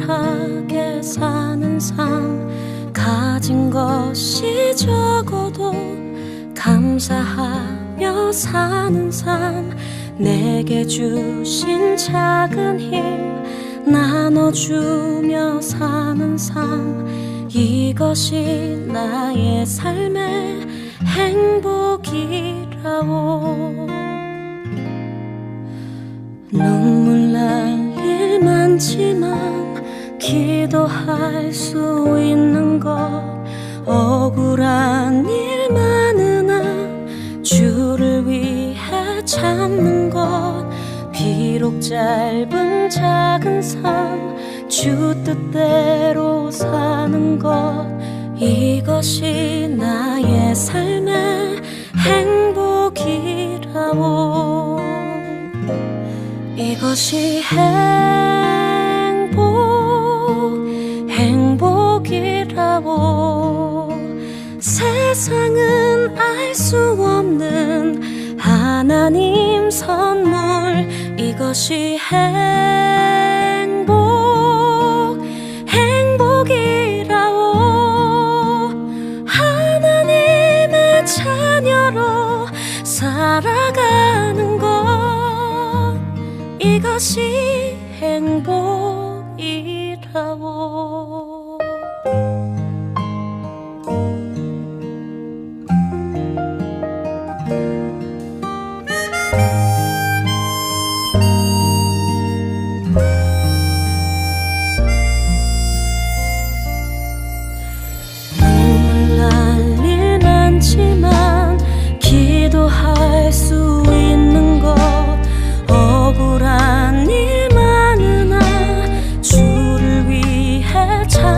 행복하게 사는 삶, 가진 것이 적어도 감사하며 사는 삶, 내게 주신 작은 힘 나눠주며 사는 삶, 이것이 나의 삶의 행복이라오. 눈물 날 일 많지만 기도할 수 있는 것, 억울한 일 많으나 주를 위해 참는 것, 비록 짧은 작은 삶 주 뜻대로 사는 것, 이것이 나의 삶의 행복이라오. 이것이 행복이라오. 세상은 알 수 없는 하나님 선물, 이것이 행복이라오. 하나님의 자녀로 살아가는 것, 이것이 행복이라오. 눈물 날 일 많지만 기도할 수 있는 것, 억울한 일 많으나 주를 위해 참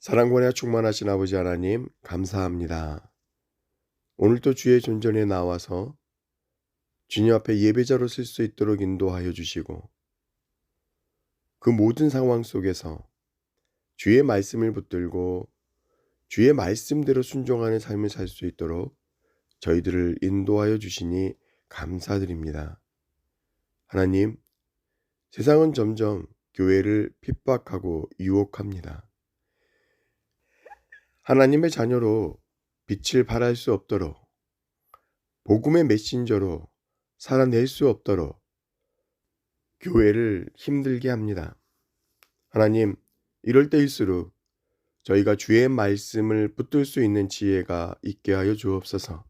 사랑과 은혜가 충만하신 아버지 하나님 감사합니다. 오늘도 주의 존전에 나와서 주님 앞에 예배자로 쓸 수 있도록 인도하여 주시고 그 모든 상황 속에서 주의 말씀을 붙들고 주의 말씀대로 순종하는 삶을 살 수 있도록 저희들을 인도하여 주시니 감사드립니다. 하나님, 세상은 점점 교회를 핍박하고 유혹합니다. 하나님의 자녀로 빛을 발할 수 없도록 복음의 메신저로 살아낼 수 없도록 교회를 힘들게 합니다. 하나님, 이럴 때일수록 저희가 주의 말씀을 붙들 수 있는 지혜가 있게 하여 주옵소서.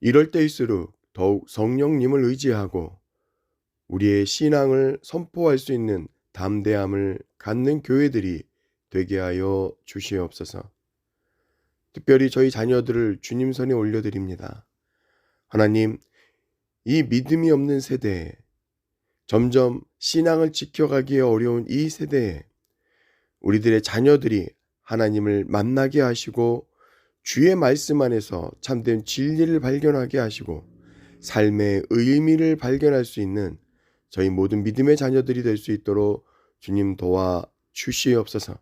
이럴 때일수록 더욱 성령님을 의지하고 우리의 신앙을 선포할 수 있는 담대함을 갖는 교회들이 되게 하여 주시옵소서. 특별히 저희 자녀들을 주님 손에 올려드립니다. 하나님, 이 믿음이 없는 세대에 점점 신앙을 지켜가기에 어려운 이 세대에 우리들의 자녀들이 하나님을 만나게 하시고 주의 말씀 안에서 참된 진리를 발견하게 하시고 삶의 의미를 발견할 수 있는 저희 모든 믿음의 자녀들이 될 수 있도록 주님 도와 주시옵소서.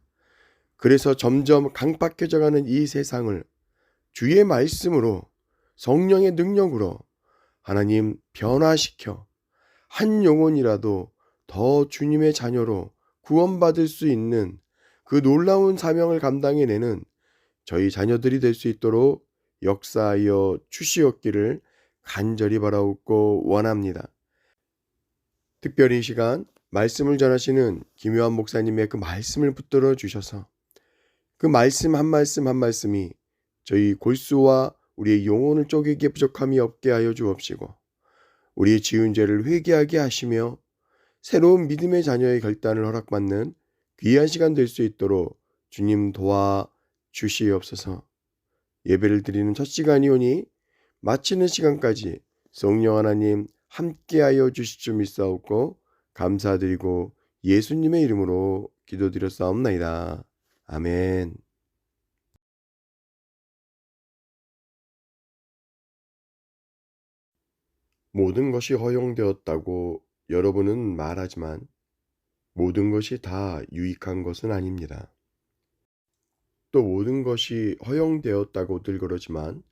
그래서 점점 강박해져가는 이 세상을 주의 말씀으로 성령의 능력으로 하나님 변화시켜 한 영혼이라도 더 주님의 자녀로 구원받을 수 있는 그 놀라운 사명을 감당해내는 저희 자녀들이 될 수 있도록 역사하여 주시옵기를 간절히 바라옵고 원합니다. 특별히 이 시간 말씀을 전하시는 김요한 목사님의 그 말씀을 붙들어 주셔서 그 말씀 한 말씀 한 말씀이 저희 골수와 우리의 영혼을 쪼개기에 부족함이 없게 하여 주옵시고 우리의 지은 죄를 회개하게 하시며 새로운 믿음의 자녀의 결단을 허락받는 귀한 시간 될 수 있도록 주님 도와 주시옵소서. 예배를 드리는 첫 시간이오니 마치는 시간까지 성령 하나님 함께하여 주실 줄 믿사옵고 감사드리고 예수님의 이름으로 기도드렸사옵나이다. 아멘. 모든 것이 허용되었다고 여러분은 말하지만 모든 것이 다 유익한 것은 아닙니다. 또 모든 것이 허용되었다고들 그러지만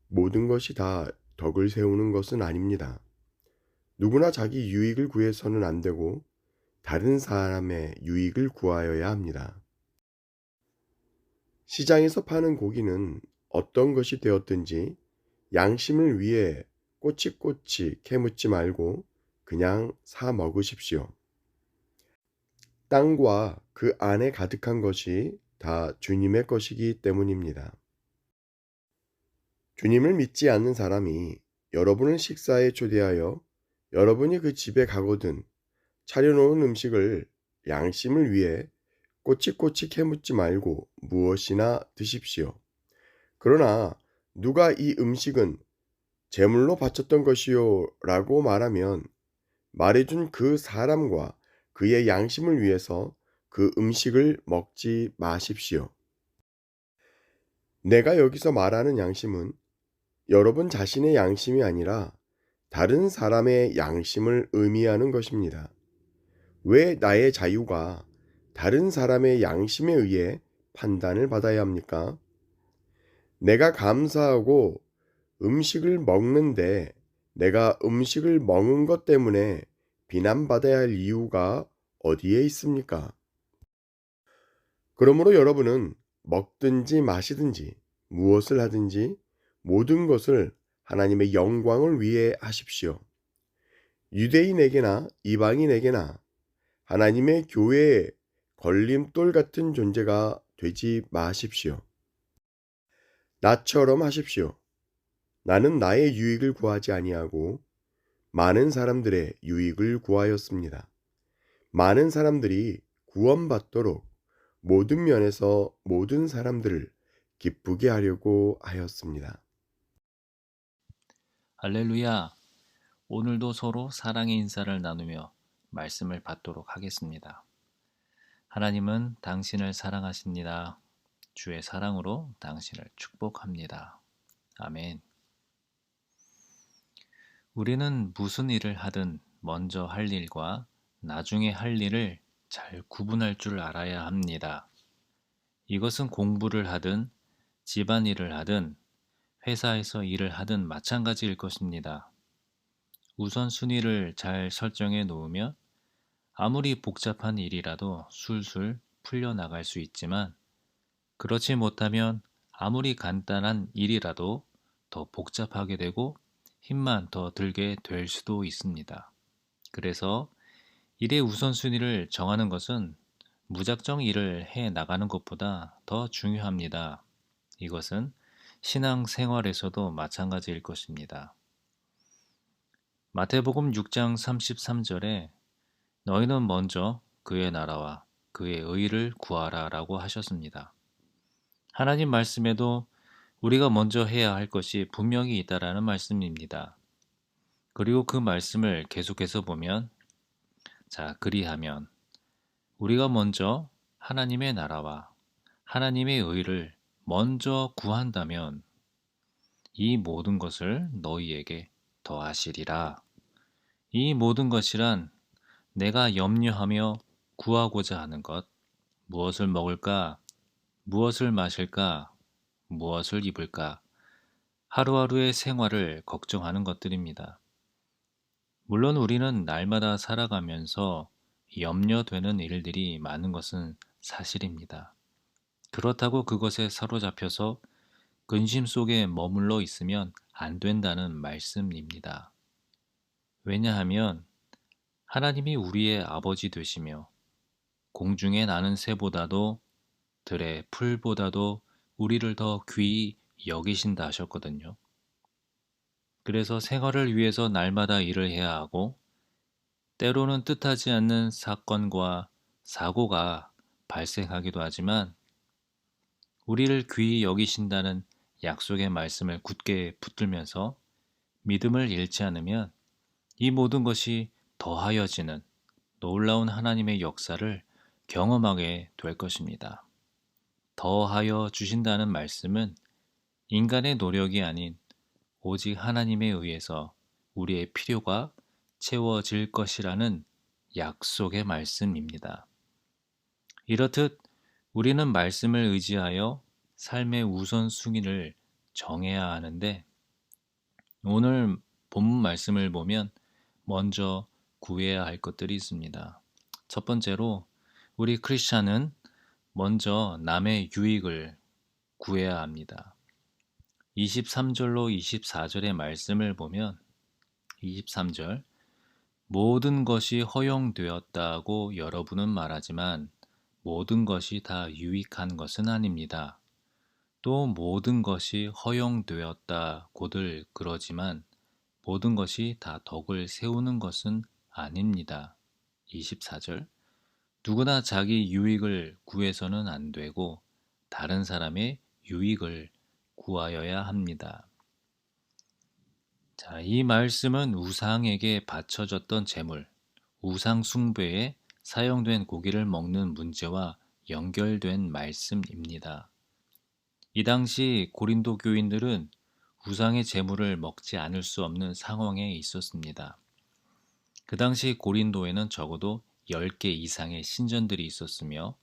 모든 것이 다 덕을 세우는 것은 아닙니다. 누구나 자기 유익을 구해서는 안 되고 다른 사람의 유익을 구하여야 합니다. 시장에서 파는 고기는 어떤 것이 되었든지 양심을 위해 꼬치꼬치 캐묻지 말고 그냥 사 먹으십시오. 땅과 그 안에 가득한 것이 다 주님의 것이기 때문입니다. 주님을 믿지 않는 사람이 여러분을 식사에 초대하여 여러분이 그 집에 가거든 차려놓은 음식을 양심을 위해 꼬치꼬치 캐묻지 말고 무엇이나 드십시오. 그러나 누가 이 음식은 제물로 바쳤던 것이요 라고 말하면 말해준 그 사람과 그의 양심을 위해서 그 음식을 먹지 마십시오. 내가 여기서 말하는 양심은 여러분 자신의 양심이 아니라 다른 사람의 양심을 의미하는 것입니다. 왜 나의 자유가 다른 사람의 양심에 의해 판단을 받아야 합니까? 내가 감사하고 음식을 먹는데 내가 음식을 먹은 것 때문에 비난받아야 할 이유가 어디에 있습니까? 그러므로 여러분은 먹든지 마시든지 무엇을 하든지 모든 것을 하나님의 영광을 위해 하십시오. 유대인에게나 이방인에게나 하나님의 교회에 걸림돌 같은 존재가 되지 마십시오. 나처럼 하십시오. 나는 나의 유익을 구하지 아니하고 많은 사람들의 유익을 구하였습니다. 많은 사람들이 구원받도록 모든 면에서 모든 사람들을 기쁘게 하려고 하였습니다. 할렐루야! 오늘도 서로 사랑의 인사를 나누며 말씀을 받도록 하겠습니다. 하나님은 당신을 사랑하십니다. 주의 사랑으로 당신을 축복합니다. 아멘. 우리는 무슨 일을 하든 먼저 할 일과 나중에 할 일을 잘 구분할 줄 알아야 합니다. 이것은 공부를 하든 집안일을 하든 회사에서 일을 하든 마찬가지일 것입니다. 우선순위를 잘 설정해 놓으면 아무리 복잡한 일이라도 술술 풀려나갈 수 있지만 그렇지 못하면 아무리 간단한 일이라도 더 복잡하게 되고 힘만 더 들게 될 수도 있습니다. 그래서 일의 우선순위를 정하는 것은 무작정 일을 해 나가는 것보다 더 중요합니다. 이것은 신앙생활에서도 마찬가지일 것입니다. 마태복음 6장 33절에 너희는 먼저 그의 나라와 그의 의를 구하라 라고 하셨습니다. 하나님 말씀에도 우리가 먼저 해야 할 것이 분명히 있다라는 말씀입니다. 그리고 그 말씀을 계속해서 보면 그리하면 우리가 먼저 하나님의 나라와 하나님의 의를 먼저 구한다면 이 모든 것을 너희에게 더하시리라. 이 모든 것이란 내가 염려하며 구하고자 하는 것, 무엇을 먹을까, 무엇을 마실까, 무엇을 입을까, 하루하루의 생활을 걱정하는 것들입니다. 물론 우리는 날마다 살아가면서 염려되는 일들이 많은 것은 사실입니다. 그렇다고 그것에 사로잡혀서 근심 속에 머물러 있으면 안 된다는 말씀입니다. 왜냐하면 하나님이 우리의 아버지 되시며 공중에 나는 새보다도 들의 풀보다도 우리를 더 귀히 여기신다 하셨거든요. 그래서 생활을 위해서 날마다 일을 해야 하고 때로는 뜻하지 않는 사건과 사고가 발생하기도 하지만 우리를 귀히 여기신다는 약속의 말씀을 굳게 붙들면서 믿음을 잃지 않으면 이 모든 것이 더하여지는 놀라운 하나님의 역사를 경험하게 될 것입니다. 더하여 주신다는 말씀은 인간의 노력이 아닌 오직 하나님에 의해서 우리의 필요가 채워질 것이라는 약속의 말씀입니다. 이렇듯 우리는 말씀을 의지하여 삶의 우선순위를 정해야 하는데 오늘 본문 말씀을 보면 먼저 구해야 할 것들이 있습니다. 첫 번째로 우리 크리스찬은 먼저 남의 유익을 구해야 합니다. 23절로 24절의 말씀을 보면 23절 모든 것이 허용되었다고 여러분은 말하지만 모든 것이 다 유익한 것은 아닙니다. 또 모든 것이 허용되었다고들 그러지만 모든 것이 다 덕을 세우는 것은 아닙니다. 24절 누구나 자기 유익을 구해서는 안 되고 다른 사람의 유익을 구하여야 합니다. 이 말씀은 우상에게 바쳐졌던 제물, 우상 숭배에 사용된 고기를 먹는 문제와 연결된 말씀입니다. 이 당시 고린도 교인들은 우상의 제물을 먹지 않을 수 없는 상황에 있었습니다. 그 당시 고린도에는 적어도 10개 이상의 신전들이 있었으며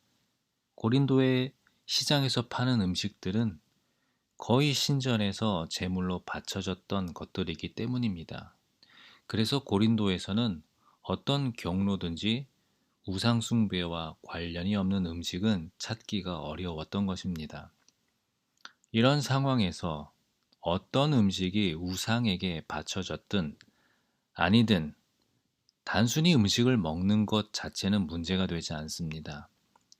고린도의 시장에서 파는 음식들은 거의 신전에서 제물로 바쳐졌던 것들이기 때문입니다. 그래서 고린도에서는 어떤 경로든지 우상 숭배와 관련이 없는 음식은 찾기가 어려웠던 것입니다. 이런 상황에서 어떤 음식이 우상에게 바쳐졌든 아니든 단순히 음식을 먹는 것 자체는 문제가 되지 않습니다.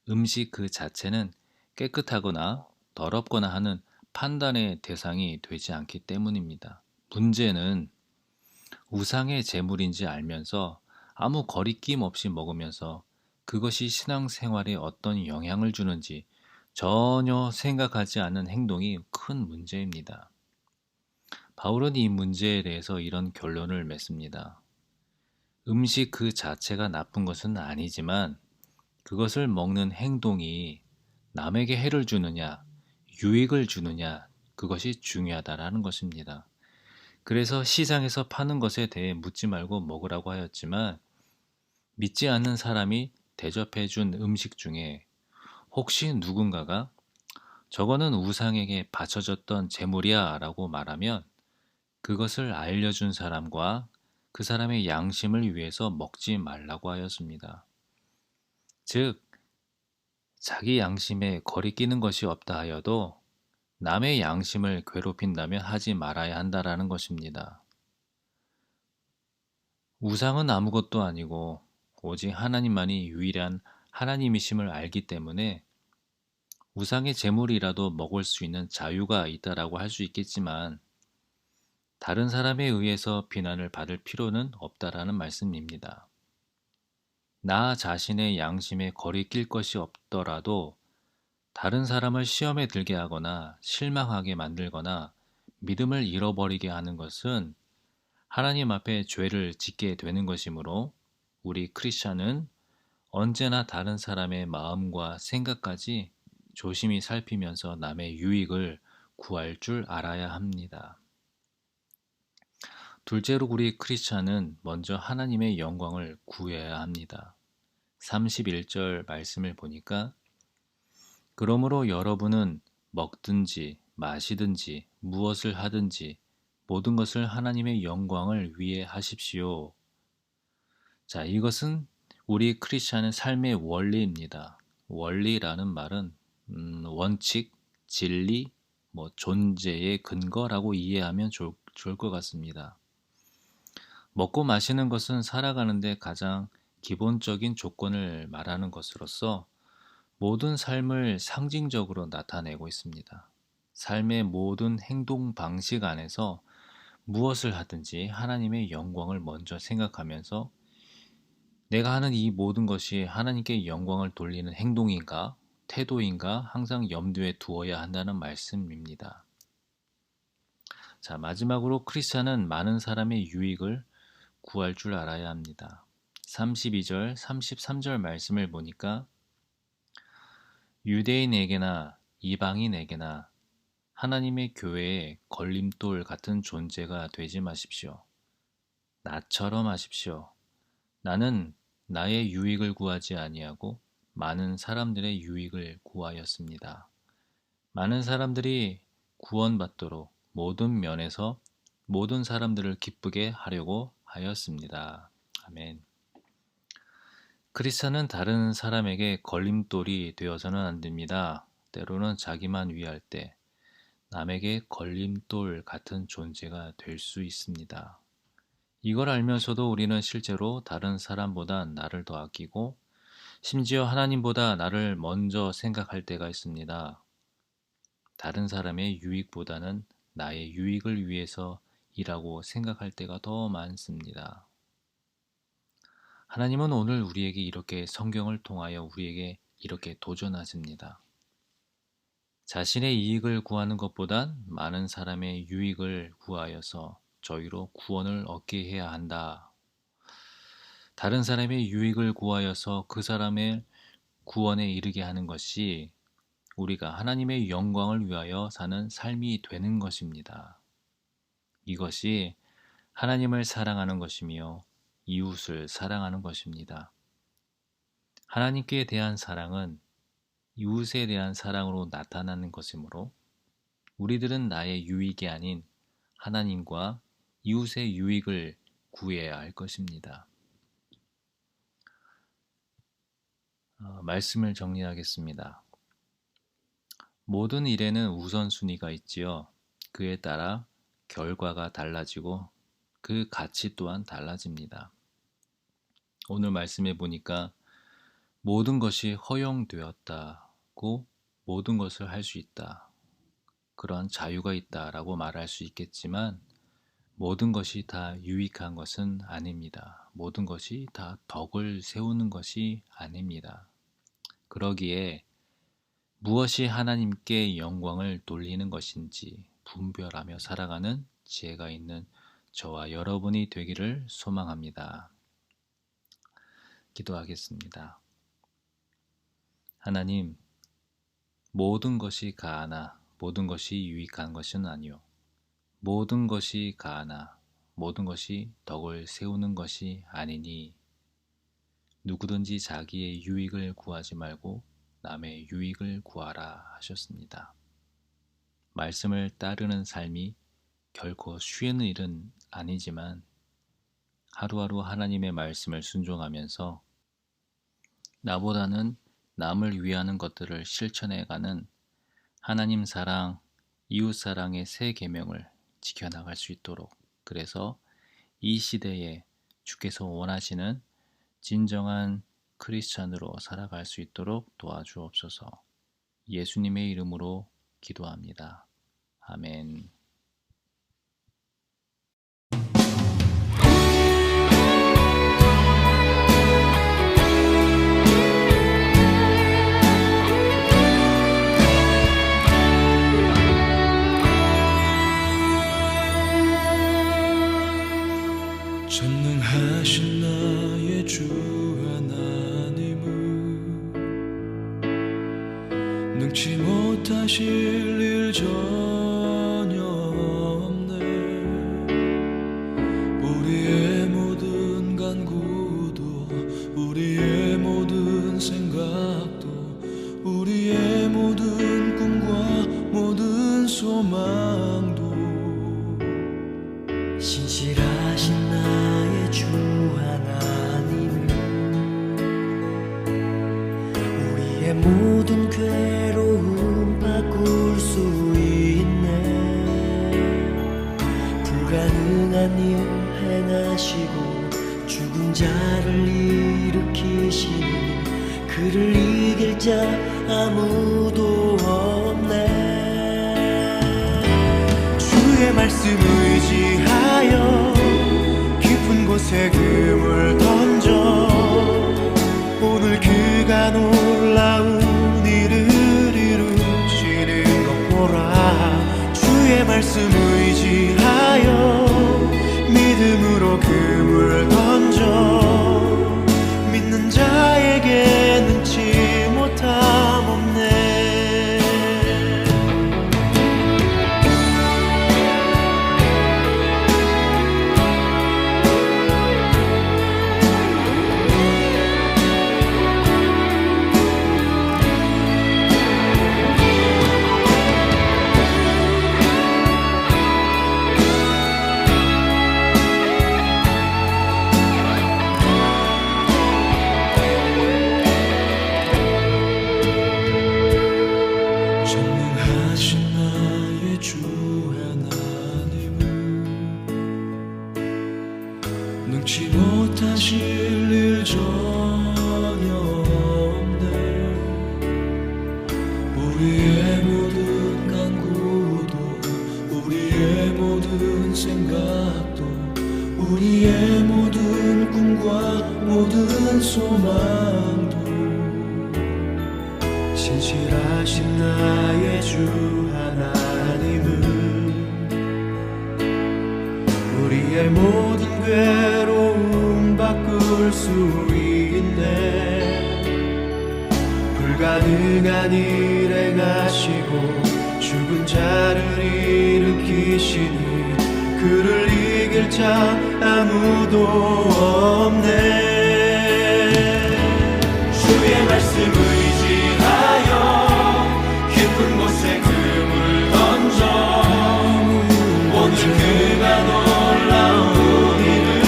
음식 그 자체는 깨끗하거나 더럽거나 하는 판단의 대상이 되지 않기 때문입니다. 문제는 우상의 제물인지 알면서 아무 거리낌 없이 먹으면서 그것이 신앙생활에 어떤 영향을 주는지 전혀 생각하지 않는 행동이 큰 문제입니다. 바울은 이 문제에 대해서 이런 결론을 맺습니다. 음식 그 자체가 나쁜 것은 아니지만 그것을 먹는 행동이 남에게 해를 주느냐, 유익을 주느냐, 그것이 중요하다라는 것입니다. 그래서 시장에서 파는 것에 대해 묻지 말고 먹으라고 하였지만 믿지 않는 사람이 대접해 준 음식 중에 혹시 누군가가 저거는 우상에게 바쳐졌던 재물이야 라고 말하면 그것을 알려준 사람과 그 사람의 양심을 위해서 먹지 말라고 하였습니다. 즉, 자기 양심에 거리끼는 것이 없다 하여도 남의 양심을 괴롭힌다면 하지 말아야 한다라는 것입니다. 우상은 아무것도 아니고 오직 하나님만이 유일한 하나님이심을 알기 때문에 우상의 재물이라도 먹을 수 있는 자유가 있다라고 할 수 있겠지만 다른 사람에 의해서 비난을 받을 필요는 없다라는 말씀입니다. 나 자신의 양심에 거리낄 것이 없더라도 다른 사람을 시험에 들게 하거나 실망하게 만들거나 믿음을 잃어버리게 하는 것은 하나님 앞에 죄를 짓게 되는 것이므로 우리 크리스찬은 언제나 다른 사람의 마음과 생각까지 조심히 살피면서 남의 유익을 구할 줄 알아야 합니다. 둘째로 우리 크리스찬은 먼저 하나님의 영광을 구해야 합니다. 31절 말씀을 보니까 그러므로 여러분은 먹든지 마시든지 무엇을 하든지 모든 것을 하나님의 영광을 위해 하십시오. 자, 이것은 우리 크리스찬의 삶의 원리입니다. 원리라는 말은 원칙, 진리, 존재의 근거라고 이해하면 좋을 것 같습니다. 먹고 마시는 것은 살아가는데 가장 기본적인 조건을 말하는 것으로서 모든 삶을 상징적으로 나타내고 있습니다. 삶의 모든 행동 방식 안에서 무엇을 하든지 하나님의 영광을 먼저 생각하면서 내가 하는 이 모든 것이 하나님께 영광을 돌리는 행동인가, 태도인가 항상 염두에 두어야 한다는 말씀입니다. 자, 마지막으로 크리스찬은 많은 사람의 유익을 구할 줄 알아야 합니다. 32절, 33절 말씀을 보니까 유대인에게나 이방인에게나 하나님의 교회에 걸림돌 같은 존재가 되지 마십시오. 나처럼 하십시오. 나는 나의 유익을 구하지 아니하고 많은 사람들의 유익을 구하였습니다. 많은 사람들이 구원받도록 모든 면에서 모든 사람들을 기쁘게 하려고 하였습니다. 아멘. 크리스찬은 다른 사람에게 걸림돌이 되어서는 안 됩니다. 때로는 자기만 위할 때 남에게 걸림돌 같은 존재가 될 수 있습니다. 이걸 알면서도 우리는 실제로 다른 사람보다 나를 더 아끼고 심지어 하나님보다 나를 먼저 생각할 때가 있습니다. 다른 사람의 유익보다는 나의 유익을 위해서 일하고 생각할 때가 더 많습니다. 하나님은 오늘 우리에게 이렇게 성경을 통하여 우리에게 이렇게 도전하십니다. 자신의 이익을 구하는 것보단 많은 사람의 유익을 구하여서 저희로 구원을 얻게 해야 한다. 다른 사람의 유익을 구하여서 그 사람의 구원에 이르게 하는 것이 우리가 하나님의 영광을 위하여 사는 삶이 되는 것입니다. 이것이 하나님을 사랑하는 것이며 이웃을 사랑하는 것입니다. 하나님께 대한 사랑은 이웃에 대한 사랑으로 나타나는 것이므로 우리들은 나의 유익이 아닌 하나님과 이웃의 유익을 구해야 할 것입니다. 말씀을 정리하겠습니다. 모든 일에는 우선순위가 있지요. 그에 따라 결과가 달라지고 그 가치 또한 달라집니다. 오늘 말씀해 보니까 모든 것이 허용되었다고 모든 것을 할 수 있다. 그러한 자유가 있다라고 말할 수 있겠지만 모든 것이 다 유익한 것은 아닙니다. 모든 것이 다 덕을 세우는 것이 아닙니다. 그러기에 무엇이 하나님께 영광을 돌리는 것인지 분별하며 살아가는 지혜가 있는 저와 여러분이 되기를 소망합니다. 기도하겠습니다. 하나님, 모든 것이 가하나 모든 것이 유익한 것은 아니요. 모든 것이 가하나 모든 것이 덕을 세우는 것이 아니니 누구든지 자기의 유익을 구하지 말고 남의 유익을 구하라 하셨습니다. 말씀을 따르는 삶이 결코 쉬운 일은 아니지만 하루하루 하나님의 말씀을 순종하면서 나보다는 남을 위하는 것들을 실천해가는 하나님 사랑, 이웃 사랑의 새 계명을 지켜나갈 수 있도록, 그래서 이 시대에 주께서 원하시는 진정한 크리스찬으로 살아갈 수 있도록 도와주옵소서. 예수님의 이름으로 기도합니다. 아멘. 전능하신 나의 주 하나님은 능치 못하실 일 전혀 없네. 우리의 모든 간구도 우리의 모든 생각도 우리의 모든 꿈과 모든 소망도 신실하신 나의 주 하나님은 우리의 모든 괴로움 바꿀 수 있네. 불가능한 일 행하시고 죽은 자를 일으키시니 그를 이길 자 아무도 없네. 주의 말씀 의지하여 깊은 곳에 금을 던져 오늘 그가 놀라운 일을 이루시는 것 보라. 주의 말씀 의지하여 믿음으로 금을 던져 믿는 자에게 능치 못함 없네. 전능하신 나의 주 하나님은 능치 못하실 일 전혀 없네. 우리의 모든 간구도 우리의 모든 생각도 우리의 모든 꿈과 모든 소망도 신실하신 나의 주 하나님은 우리의 모든 괴로움 바꿀 수 있네. 불가능한 일 행하시고 죽은 자를 일으키시니 그를 이길 자 아무도 없네. 주의 말씀 의지하여 깊은 곳에 금을 던져 오늘 그가 놀라운 일을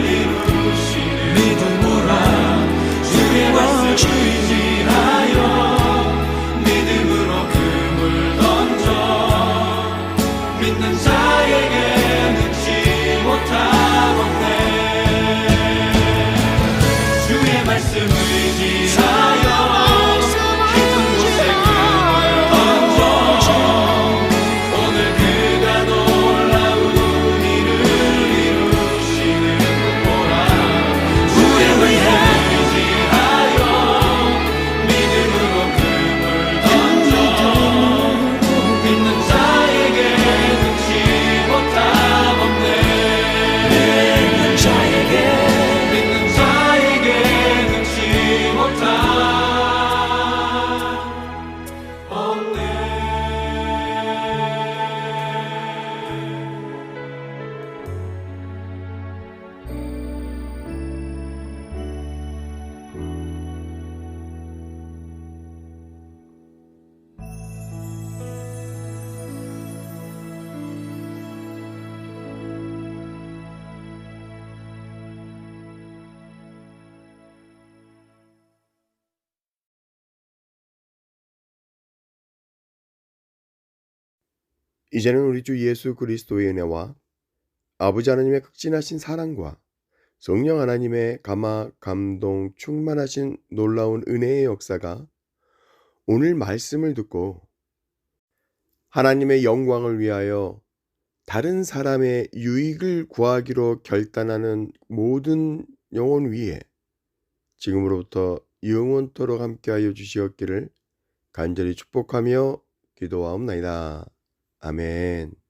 이루시는 믿음으로 주의 말씀 의지하여 믿음으로 금을 던져 믿는 자에게 능치 못함 없네. 주의 말씀 의지하여 깊은 곳에 금을 던져 오늘 그가 놀라운 일을 이루시는 보라. 주의 말씀 의지하여 믿음으로 금을 던져 믿는 자에게 능치 못함 없네. 믿는 자에게 능치 못함 이제는 우리 주 예수 그리스도의 은혜와 아버지 하나님의 극진하신 사랑과 성령 하나님의 감화, 감동, 충만하신 놀라운 은혜의 역사가 오늘 말씀을 듣고 하나님의 영광을 위하여 다른 사람의 유익을 구하기로 결단하는 모든 영혼 위에 지금으로부터 영원토록 함께하여 주시옵기를 간절히 축복하며 기도하옵나이다. 아멘.